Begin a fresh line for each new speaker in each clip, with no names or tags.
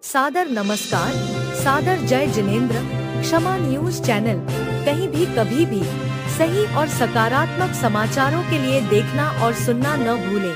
सादर नमस्कार, सादर जय जिनेंद्र। क्षमा न्यूज चैनल कहीं भी कभी भी सही और सकारात्मक समाचारों के लिए देखना और सुनना न भूलें।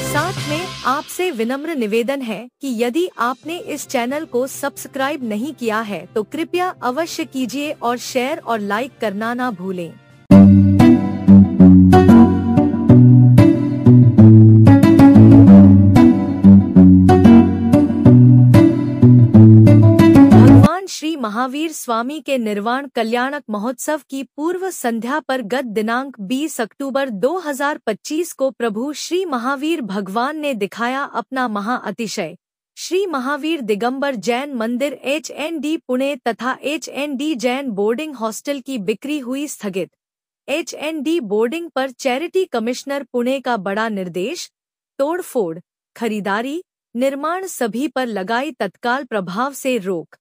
साथ में आपसे विनम्र निवेदन है कि यदि आपने इस चैनल को सब्सक्राइब नहीं किया है तो कृपया अवश्य कीजिए और शेयर और लाइक करना ना भूलें। श्री महावीर स्वामी के निर्वाण कल्याणक महोत्सव की पूर्व संध्या पर गत दिनांक 20 अक्टूबर 2025 को प्रभु श्री महावीर भगवान ने दिखाया अपना महाअतिशय। श्री महावीर दिगंबर जैन मंदिर HND पुणे तथा HND जैन बोर्डिंग हॉस्टल की बिक्री हुई स्थगित। HND बोर्डिंग पर चैरिटी कमिश्नर पुणे का बड़ा निर्देश। तोड़फोड़, खरीदारी, निर्माण सभी पर लगाई तत्काल प्रभाव से रोक।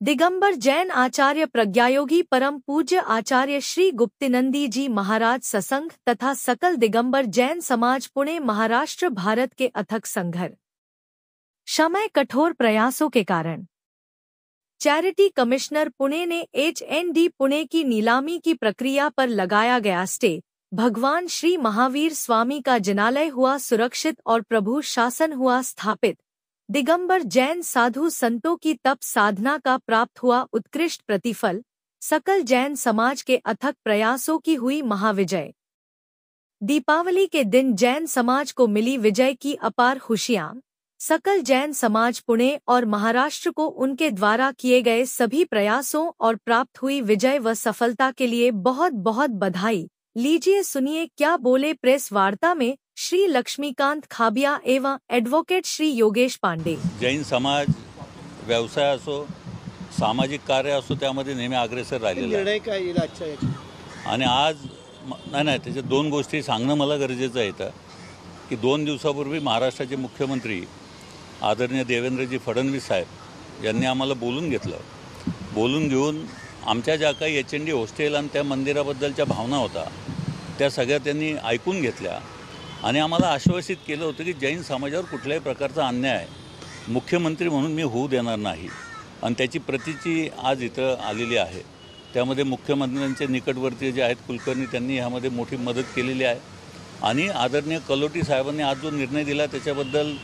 दिगंबर जैन आचार्य प्रज्ञायोगी परम पूज्य आचार्य श्री गुप्तिनंदी जी महाराज ससंघ तथा सकल दिगंबर जैन समाज पुणे महाराष्ट्र भारत के अथक संघर्ष समय कठोर प्रयासों के कारण चैरिटी कमिश्नर पुणे ने HND पुणे की नीलामी की प्रक्रिया पर लगाया गया स्टे। भगवान श्री महावीर स्वामी का जिनालय हुआ सुरक्षित और प्रभु शासन हुआ स्थापित। दिगंबर जैन साधु संतों की तप साधना का प्राप्त हुआ उत्कृष्ट प्रतिफल। सकल जैन समाज के अथक प्रयासों की हुई महाविजय। दीपावली के दिन जैन समाज को मिली विजय की अपार खुशियां। सकल जैन समाज पुणे और महाराष्ट्र को उनके द्वारा किए गए सभी प्रयासों और प्राप्त हुई विजय व सफलता के लिए बहुत बहुत बधाई। लीजिए सुनिए क्या बोले प्रेस वार्ता में श्री लक्ष्मीकांत खाबिया एवं एडवोकेट श्री योगेश पांडे।
जैन समाज व्यवसाय असो सामाजिक कार्य असो त्यामध्ये नेहमी अग्रेसर राहिलेला
निर्णय काय येईल आजच्या याची
आणि आज नाही त्याच्या दोन गोष्टी सांगणं मला गरजेचं आहे की 2 दिवसापूर्वी महाराष्ट्राचे मुख्यमंत्री आदरणीय देवेंद्रजी फडणवीस साहेब यांनी आम्हाला बोलून घेऊन आमच्या ज्या काही HND हॉस्टेल आणि त्या मंदिराबद्दलच्या भावना होता त्या सगळ्या त्यांनी ऐकून घेतल्या आणि आम्हाला आश्वासित केलं होतं की जैन समाजावर कुठल्याही प्रकारचा अन्याय मुख्यमंत्री म्हणून मी होऊ देणार नाही आणि त्याची प्रतीची आज इथं आलेली आहे। त्यामध्ये मुख्यमंत्र्यांचे निकटवर्ती जे आहेत कुलकर्णी त्यांनी ह्यामध्ये मोठी मदत केलेली आहे आणि आदरणीय कलोटी साहेबांनी आज जो निर्णय दिला त्याच्याबद्दल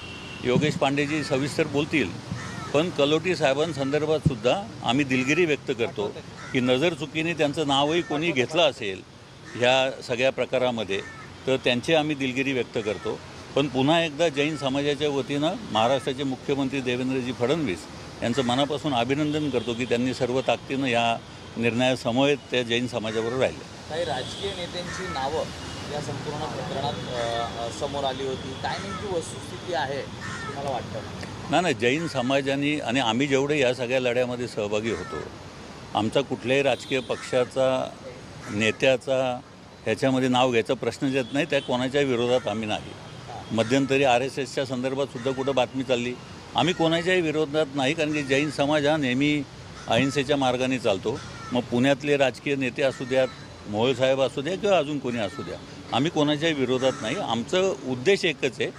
योगेश पांडेजी सविस्तर बोलतील। पण कलोटी साहेबांसंदर्भात सुद्धा आम्ही दिलगिरी व्यक्त करतो की नजर चुकीने त्यांचं नावही कोणी घेतलं असेल ह्या सगळ्या प्रकारामध्ये तर त्यांची आम्ही दिलगिरी व्यक्त करतो। पण पुन्हा एकदा जैन समाजाच्या वतीनं महाराष्ट्राचे मुख्यमंत्री देवेंद्रजी फडणवीस यांचं मनापासून अभिनंदन करतो की त्यांनी सर्व ताकदीनं या निर्णयासमवेत त्या जैन समाजाबरोबर राहिले। काही
राजकीय नेत्यांची नावं या संपूर्ण प्रकरणात समोर आली होती, काय नेमकी वस्तुस्थिती आहे मला वाटतं?
नाही जैन समाजाने आणि आम्ही जेवढे या सगळ्या लढ्यामध्ये सहभागी होतो आमचा कुठल्याही राजकीय पक्षाचा नेत्याचा ह्याच्यामध्ये नाव घ्यायचा प्रश्न येत नाही। त्या कोणाच्या विरोधात आम्ही नाही। मध्यंतरी RSSच्या संदर्भात सुद्धा कुठं बातमी चालली, आम्ही कोणाच्याही विरोधात नाही कारण की जैन समाज हा नेहमी अहिंसेच्या मार्गाने चालतो। मग पुण्यातले राजकीय नेते असू द्यात, मोहोळ साहेब असू द्या किंवा अजून कोणी असू द्या, आम्ही कोणाच्याही विरोधात नाही। आमचं उद्देश एकच आहे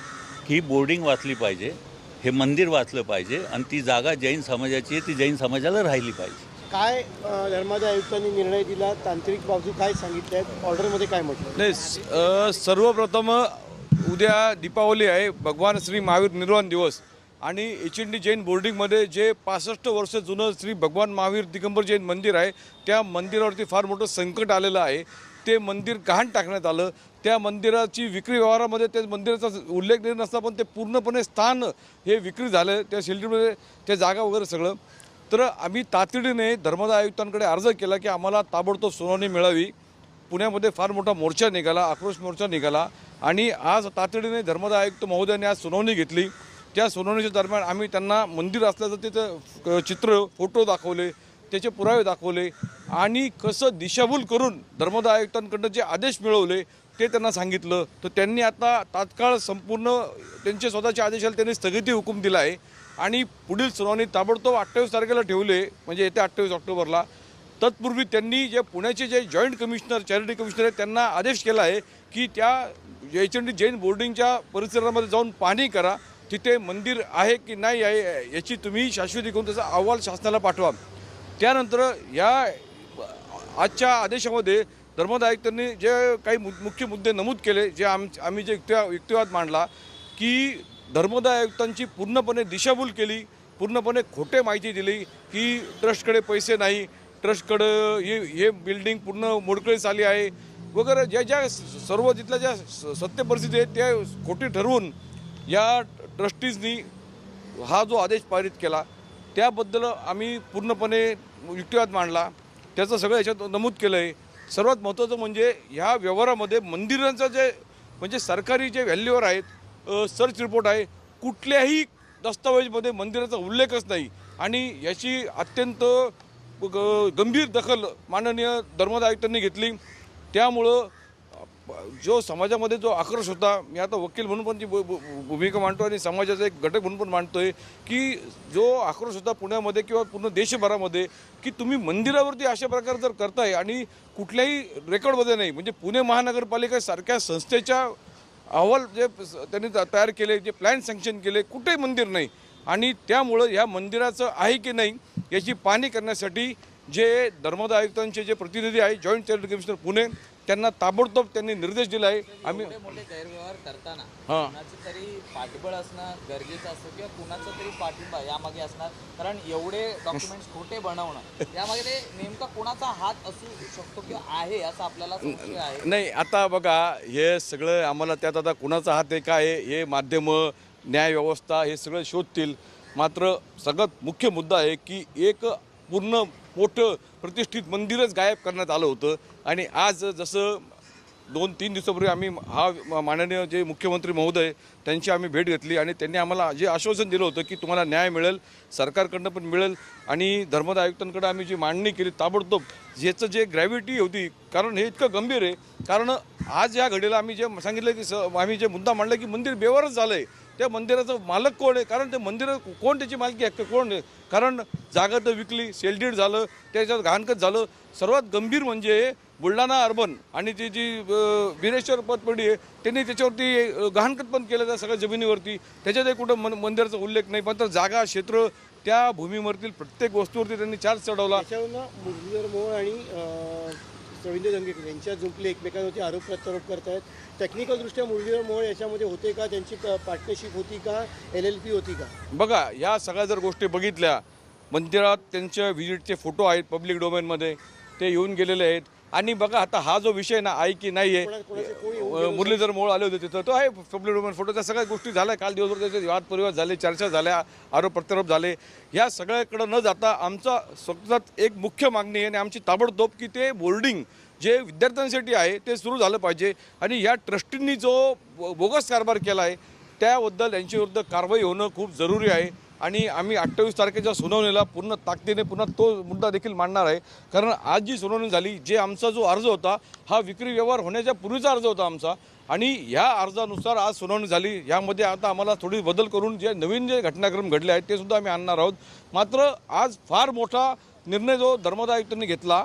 की बोर्डिंग वाचली पाहिजे, हे मंदिर वाचलं पाहिजे आणि ती जागा जैन समाजाची आहे ती जैन समाजाला राहिली पाहिजे।
काय धर्मादाय आयुक्तांनी निर्णय दिला, तांत्रिक बाजू काय सांगितल्या आहेत, ऑर्डरमध्ये काय म्हटलं?
नाही सर्वप्रथम उद्या दीपावली आहे, भगवान श्री महावीर निर्वाण दिवस आणि HND जैन बोर्डिंगमध्ये जे 65 वर्ष जुनं श्री भगवान महावीर दिगंबर जैन मंदिर आहे त्या मंदिरावरती फार मोठं संकट आलेलं आहे। ते मंदिर गहाण टाकण्यात आलं। त्या मंदिराची विक्री व्यवहारामध्ये त्या मंदिराचा उल्लेख नाही नसता पण ते पूर्णपणे स्थान हे विक्री झालं, त्या शेल्टरमध्ये त्या जागा वगैरे सगळं। तर आम्ही तातडीने धर्मादाय आयुक्तांकडे अर्ज केला की आम्हाला ताबडतोब सुनावणी मिळावी। पुण्यामध्ये फार मोठा मोर्चा निघाला, आक्रोश मोर्चा निघाला आणि आज तातडीने धर्मादाय आयुक्त महोदयांनी आज सुनावणी घेतली। त्या सुनावणीच्या दरम्यान आम्ही त्यांना मंदिर असल्याचं तिथं चित्र फोटो दाखवले, त्याचे पुरावे दाखवले आणि कसं दिशाभूल करून धर्मादाय आयुक्तांकडून जे आदेश मिळवले ते त्यांना सांगितलं। तर त्यांनी आता तात्काळ संपूर्ण त्यांचे स्वतःचे आदेशाला त्यांनी स्थगिती हुकूम दिला आहे आणि पुढील सुनावणी ताबडतोब 28 तारखेला ठेवले, म्हणजे येत्या 28 ऑक्टोबरला। तत्पूर्वी त्यांनी जे पुण्याचे जे जॉईंट कमिशनर चॅरिटी कमिशनर आहेत त्यांना आदेश केला आहे की त्या HND जैन बोर्डिंगच्या परिसरामध्ये जाऊन पाहणी करा तिथे मंदिर आहे की नाही आहे याची तुम्ही शाश्वती करून त्याचा अहवाल शासनाला पाठवा। त्यानंतर या आजच्या आदेशामध्ये धर्मादाय आयुक्तांनी जे काही मुख्य मुद्दे नमूद केले, जे आम्ही जे युक्तिवाद मांडला की धर्मादाय आयुक्तांची पूर्णपणे दिशाभूल केली, पूर्णपणे खोटे माहिती दिली की ट्रस्टकडे पैसे नाही, ट्रस्टकडं हे बिल्डिंग पूर्ण मोडकळीस आली आहे वगैरे ज्या सर्व तिथल्या ज्या सत्य परिस्थिती आहेत त्या खोटी ठरवून या ट्रस्टीजनी हा जो आदेश पारित केला त्याबद्दल आम्ही पूर्णपणे युक्तिवाद मांडला। त्याचं सगळं याच्यात नमूद केलं आहे। सर्वात महत्त्वाचं म्हणजे ह्या व्यवहारामध्ये मंदिरांचं जे म्हणजे सरकारी जे व्हॅल्यूवर आहेत सर्च रिपोर्ट आहे, कुठल्याही दस्तावेजमध्ये मंदिराचा उल्लेखच नाही आणि याची अत्यंत गंभीर दखल माननीय धर्मादाय आयुक्तांनी घेतली। त्यामुळं जो समाजामध्ये जो आक्रोश होता, मी आता वकील म्हणून पण ती भूमिका मांडतो आणि समाजाचा एक घटक म्हणून पण मांडतोय की जो आक्रोश होता पुण्यामध्ये किंवा पूर्ण देशभरामध्ये की तुम्ही मंदिरावरती अशा प्रकारे जर करताय आणि कुठल्याही रेकॉर्डमध्ये नाही, म्हणजे पुणे महानगरपालिकेसारख्या संस्थेच्या अहवाल जे त्यांनी तयार केले, जे प्लॅन सँक्शन केले, कुठेही मंदिर नाही आणि त्यामुळं ह्या मंदिराचं आहे की नाही याची पाहणी करण्यासाठी जे धर्मादाय आयुक्तांचे जे प्रतिनिधी आहे जॉईंट चॅरिटी कमिशनर पुणे त्यांना ताबडतोब त्यांनी निर्देश दिला आहे। आम्ही
मोठे गैरव्यवहार करताना कुणाचं तरी पाठबळ असणं गरजेचं असतं किंवा कुणाचं तरी पाठिंबा यामागे असणार, कारण एवढे डॉक्युमेंट्स खोटे बनवणं यामागे नेमका कोणाचा हात असू शकतो किंवा आहे असं आपल्याला संशय आहे।
नाही, आता बघा हे सगळं आम्हाला त्यात आता कुणाचा हात आहे काय हे माध्यमं न्यायव्यवस्था हे सगळं शोधतील। मात्र सगळ्यात मुख्य मुद्दा आहे की एक पूर्ण मोठं प्रतिष्ठित मंदिरच गायब करण्यात आलं होतं आणि आज जसं 2-3 दिवसापूर्वी आम्ही हा माननीय जे मुख्यमंत्री महोदय त्यांची आम्ही भेट घेतली आणि त्यांनी आम्हाला जे आश्वासन दिलं होतं की तुम्हाला न्याय मिळेल, सरकारकडनं पण मिळेल आणि धर्मादाय आयुक्तांकडे आम्ही जी मांडणी केली ताबडतोब याचं जे ग्रॅव्हिटी होती, कारण हे इतकं गंभीर आहे, कारण आज या घडीला आम्ही जे सांगितलं की आम्ही जे मुद्दा मांडला की मंदिर बेवारच झालं आहे, त्या मंदिराचं मालक कोण आहे, कारण ते मंदिर कोण, त्याची मालकी हक्क कोण आहे, कारण जागा तर विकली, सेलडीड झालं, त्याच्यात घाणखत झालं। सर्वात गंभीर म्हणजे बुलढाणा अर्बन आणि ती जी बिरेश्वर पतपेढी आहे त्यांनी त्याच्यावरती घाणखत पण केलं त्या सगळ्या जमिनीवरती, त्याच्यातही कुठं मंदिराचा उल्लेख नाही, मात्र जागा क्षेत्र त्या भूमीवरतील प्रत्येक वस्तूवरती त्यांनी चार्ज चढवला।
त्याच्यावरून मुरलीधर मोहोळ आणि रवींद्र दंगेकर यांच्या जुंपले एकमेकांवरती आरोप प्रत्यारोप करतायत। टेक्निकलदृष्ट्या मुरलीधर मोहोळ याच्यामध्ये होते का, त्यांची पार्टनरशिप होती का, LLP होती का?
बघा या सगळ्या जर गोष्टी बघितल्या, मंदिरात त्यांच्या व्हिजिटचे फोटो आहेत पब्लिक डोमेनमध्ये, ते येऊन गेलेले आहेत आणि बघा आता हा जो विषय ना आहे की नाही आहे, मुरलीधर मोहोळ आले होते तिथं, तो आहे पब्लिक डोमेन फोटो, त्या सगळ्या गोष्टी झाल्या, काल दिवसभर त्याचे वादपरिवाद झाले, चर्चा झाल्या, आरोप प्रत्यारोप झाले। ह्या सगळ्याकडं न जाता आमचा स्वतःच एक मुख्य मागणी आहे आणि आमची ताबडतोब की ते बोर्डिंग जे विद्यार्थ्यांसाठी आहे ते सुरू झालं पाहिजे आणि या ट्रस्टींनी जो बोगस कारभार केला आहे त्याबद्दल यांच्याविरुद्ध कारवाई होणं खूप जरुरी आहे आणि आम्ही 28 तारखेच्या सुनावणीला पूर्ण ताकदीने पुन्हा तो मुद्दा देखील मांडणार आहे, कारण आज जी सुनावणी झाली, जे आमचा जो अर्ज होता हा विक्री व्यवहार होण्याच्या पूर्वीचा अर्ज होता आमचा आणि ह्या अर्जानुसार आज सुनावणी झाली। यामध्ये आता आम्हाला थोडी बदल करून जे नवीन जे घटनाक्रम घडले आहेत ते सुद्धा आम्ही आणणार आहोत। मात्र आज फार मोठा निर्णय जो धर्मादाय आयुक्तांनी घेतला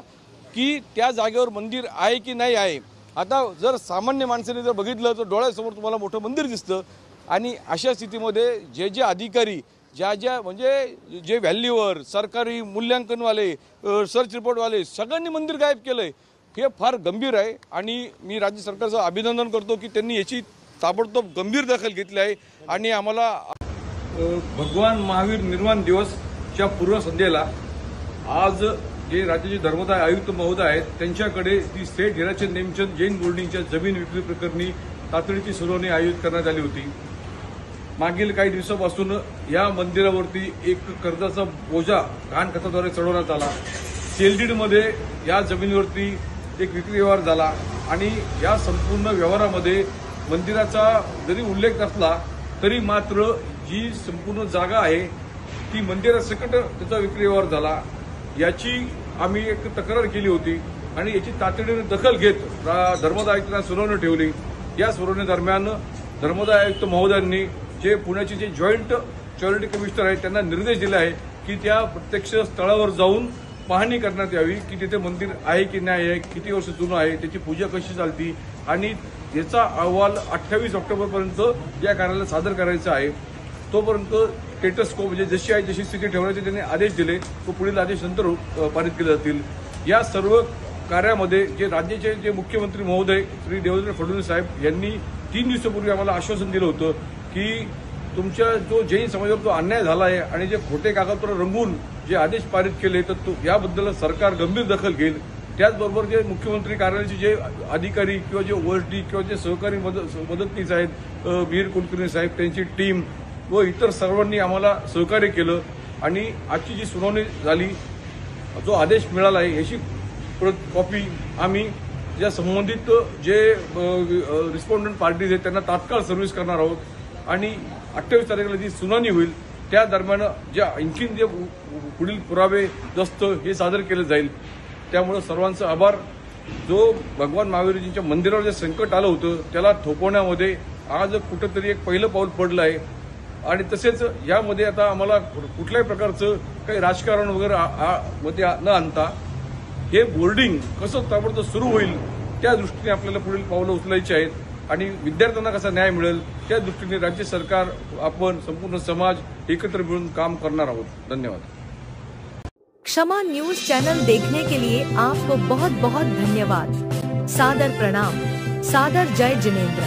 की त्या जागेवर मंदिर आहे की नाही आहे। आता जर सामान्य माणसाने जर बघितलं तर डोळ्यासमोर तुम्हाला मोठं मंदिर दिसतं आणि अशा स्थितीमध्ये जे अधिकारी ज्या म्हणजे जे व्हॅल्यूवर सरकारी मूल्यांकनवाले सर्च रिपोर्टवाले सगळ्यांनी मंदिर गायब केलं आहे, हे फार गंभीर आहे आणि मी राज्य सरकारचं अभिनंदन करतो की त्यांनी याची ताबडतोब गंभीर दखल घेतली आहे आणि आम्हाला भगवान महावीर निर्वाण दिवसच्या पूर्वसंध्येला आज जे राज्याचे धर्मादाय आयुक्त महोदय आहेत त्यांच्याकडे ती स्टेट हिराचंद नेमचंद जैन बोर्डिंगच्या जमीन विक्री प्रकरणी तातडीची सुनावणी आयोजित करण्यात आली होती। मागील काही दिवसापासून या मंदिरावरती एक कर्जाचा बोजा घाणखताद्वारे चढवण्यात आला। सेलडीडमध्ये या जमिनीवरती एक विक्री व्यवहार झाला आणि या संपूर्ण व्यवहारामध्ये मंदिराचा जरी उल्लेख नसला तरी मात्र जी संपूर्ण जागा आहे ती मंदिरासकट त्याचा विक्री व्यवहार झाला। याची आम्ही एक तक्रार केली होती आणि याची तातडीने दखल घेत धर्मादाय आयुक्तांना सुनावणी ठेवली। या सुनावणी दरम्यान धर्मादाय आयुक्त महोदयांनी जे पुण्याचे जे जॉईंट चॅरिटी कमिशनर आहेत त्यांना निर्देश दिले आहे की त्या प्रत्यक्ष स्थळावर जाऊन पाहणी करण्यात यावी की तिथे मंदिर आहे की नाही आहे, किती वर्ष जुनं आहे, त्याची पूजा कशी चालती आणि याचा अहवाल 28 ऑक्टोबरपर्यंत या कार्यालयाला सादर करायचा आहे। तोपर्यंत स्टेटस को म्हणजे जशी आहे जशी स्थिती ठेवण्याचे त्यांनी आदेश दिले तो पुढील आदेश नंतर पारित केले जातील. या सर्व कार्यामध्ये जे राज्याचे जे मुख्यमंत्री महोदय श्री देवेंद्र फडणवीस साहेब यांनी 3 दिवसापूर्वी आम्हाला आश्वासन दिलं होतं की तुमच्या जो जैन समाजावर जो अन्याय झाला आहे आणि जे खोटे कागदपत्र रंगवून जे आदेश पारित केले तर याबद्दल सरकार गंभीर दखल घेईल. त्याचबरोबर जे मुख्यमंत्री कार्यालयाचे जे अधिकारी किंवा जे ओएसडी किंवा जे सहकारी मदतनीस आहेत वीर कुलकर्णी साहेब त्यांची टीम व इतर सर्वांनी आम्हाला सहकार्य केलं आणि आजची जी सुनावणी झाली जो आदेश मिळाला आहे याची कॉपी आम्ही ज्या संबंधित जे रिस्पॉन्डंट पार्टीज आहेत त्यांना तात्काळ सर्व्हिस करणार आहोत आणि 28 तारखेला जी सुनावणी होईल त्या दरम्यान ज्या आणखीन जे पुढील पुरावे दस्त हे सादर केले जाईल. त्यामुळे सर्वांचा आभार. जो भगवान महावीरजींच्या मंदिरावर जे संकट आलं होतं त्याला थोपवण्यामध्ये आज कुठंतरी एक पहिलं पाऊल पडलं आहे आणि तसेच यामध्ये आता आम्हाला कुठल्याही प्रकारचं काही राजकारण वगैरे मध्ये न आणता हे बोर्डिंग कसं ताबडतोब सुरू होईल त्या दृष्टीने आपल्याला पुढील पावलं उचलायची आहेत आणि विद्यार्थ्यांना कसा न्याय मिळेल त्या दृष्टीने राज्य सरकार आपण संपूर्ण समाज एकत्र मिळून काम करणार आहोत. धन्यवाद.
क्षमा न्यूज चैनल देखने के लिए आपको बहुत बहुत धन्यवाद. सादर प्रणाम. सादर जय जिनेंद्र.